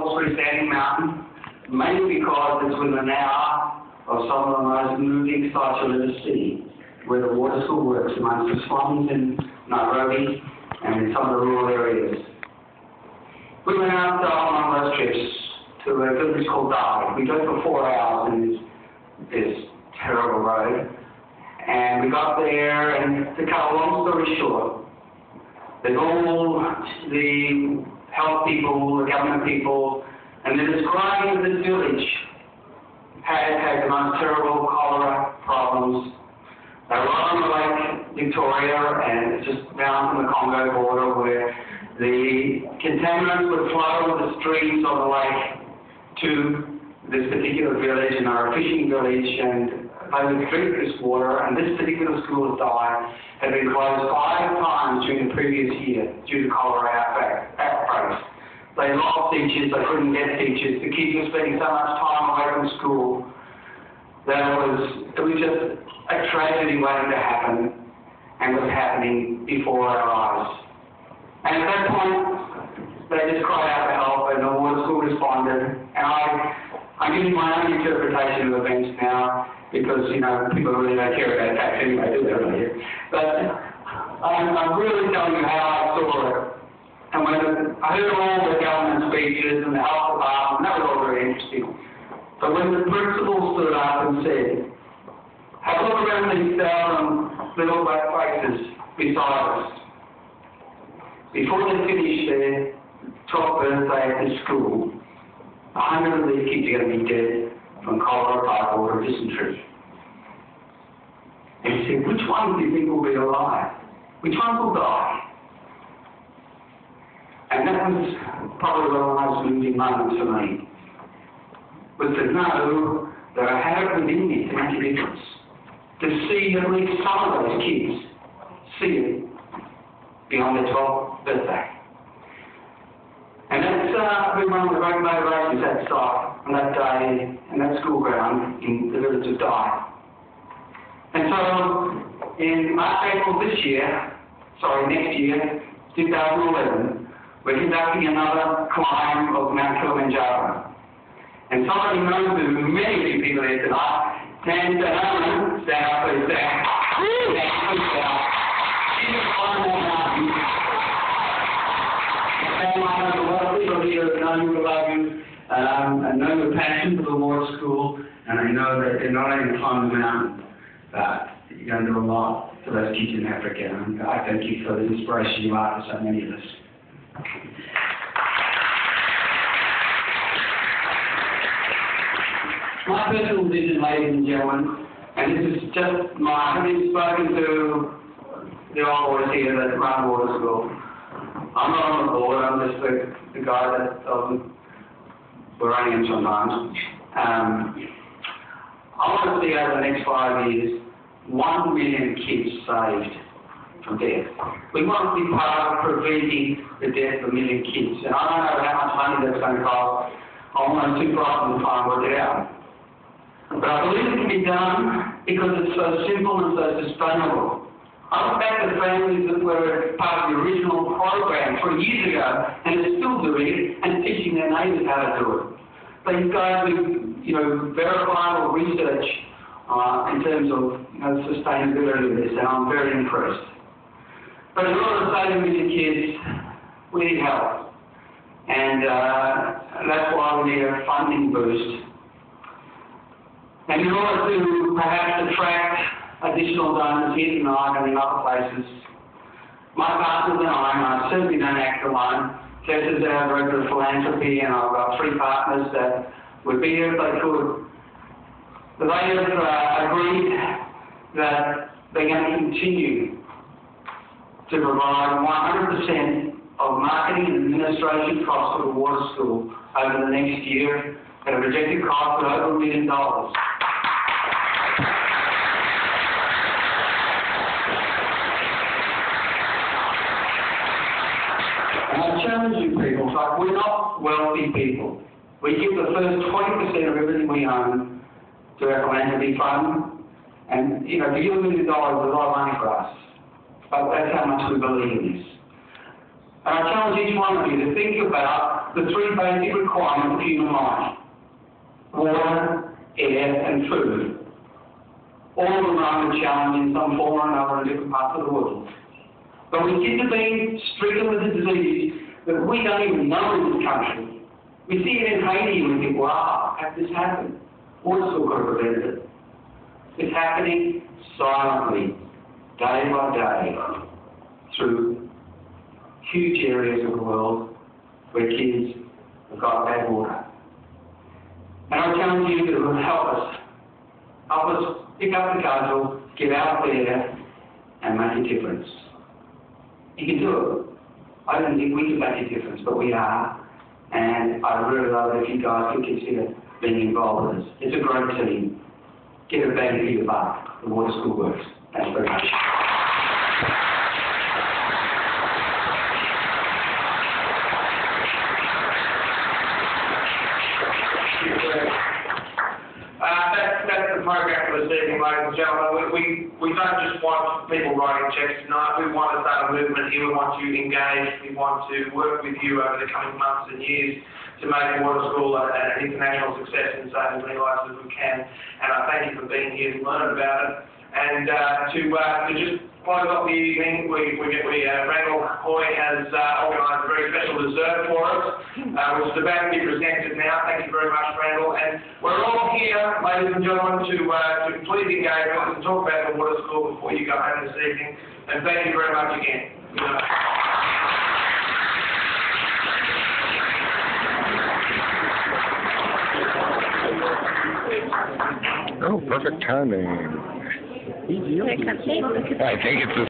called Freestanding Mountain, mainly because it's within an hour of some of the most moving sites you'll ever see, where the water school works amongst the slums in Nairobi and in some of the rural areas. We went out on one of those trips to a village called Dar. We drove for 4 hours in this terrible road. And we got there, and to cut a long story short, there's all the health people, the government people, and they're describing this village had the most terrible cholera problems. They were on the Lake Victoria, and it's just down from the Congo border, where the contaminants would flow the streams of the lake to this particular village, and our fishing village, and they would drink this water, and this particular school of diet had been closed 5 times during the previous year due to cholera outbreaks. They lost teachers, they couldn't get teachers, the kids were spending so much time away from school that it was just a tragedy waiting to happen, and was happening before our eyes. And at that point, they just cried out for help, and the water school responded, and I'm giving my own interpretation of events now, because, you know, people really don't care about facts anyway, do they really? But I'm really telling you how I saw it. And when I heard all the government speeches and the health department, that was all very interesting. But when the principal stood up and said, have a look around these 1,000 little black faces beside us. Before they finish their 12th birthday at this school, 100 of these kids are going to be dead from cholera, typhoid, or dysentery. And he said, which one do you think will be alive? Which one will die? And that was probably one of the most moving moments for me, was to know that I had it within me to make a difference, to see at least some of those kids see it beyond their 12th birthday. And that's been one of the great motivations that site, on that day, in that school ground, in the village of Dye. And so, in March, April next year, 2011, we're conducting another climb of Mount Kilimanjaro. And somebody knows there's many people here tonight. Stand up, please, stand. She's a climb that mountain. And I know a lot of people here that know you, love you, and know the passion for the water school, and I know that they're not only climbing the mountain, but you're going to do a lot for those kids in Africa. And I thank you for the inspiration you are for so many of us. My personal vision, ladies and gentlemen, and this is just having spoken to the old boys here that run water school. I'm not on the board, I'm just the guy that doesn't, we're running him sometimes. I want to see over the next 5 years 1 million kids saved from death. We want to be part of preventing the death of 1 million kids. And I don't know how much money that's going to cost. I'm almost too frightened to try and work it out. But I believe it can be done because it's so simple and so sustainable. I look back at families that were part of the original program 3 years ago, and they're still doing it and teaching their neighbours how to do it. They go with, verifiable research in terms of, sustainability of this, and I'm very impressed. But in order to save 1 million kids, we need help, and that's why we need a funding boost. And in order to perhaps attract additional donors here tonight and in other places, my partners and I certainly don't act alone. Jess is our director of philanthropy, and I've got 3 partners that would be here if they could. But they have agreed that they're going to continue to provide 100% of marketing and administration costs for the water school over the next year at a projected cost of over $1 million. And I challenge you people, we're not wealthy people. We give the first 20% of everything we own to our philanthropy fund, and to give $1 million is a lot of money for us. But that's how much we believe in this. And I challenge each one of you to think about the three basic requirements of human life: water, air, and food. All of them are under challenge in some form or another in different parts of the world. But we seem to be stricken with a disease that we don't even know in this country. We see it in Haiti and we think, wow, how did this happen? Water still could have prevented it. It's happening silently, day by day, through huge areas of the world where kids have got bad water. And I challenge you to help us pick up the cudgel, get out there and make a difference. You can do it. I don't think we can make a difference, but we are. And I really love it if you guys can consider being involved in this. It's a great team. Get a bang for your buck. The Water School works. Thanks very much. That's the program for this evening, ladies and gentlemen. We don't just want people writing checks tonight. We want to start a movement here. We want you engaged. We want to work with you over the coming months and years to make Water School an international success and save as many lives as we can. And I thank you for being here to learn about it. And to just close off the evening, Randall Hoy has organised a very special dessert for us, which is about to be presented now. Thank you very much, Randall. And we're all here, ladies and gentlemen, to please engage with us and talk about the Water School before you go home this evening. And thank you very much again. Oh, perfect timing. I think it's the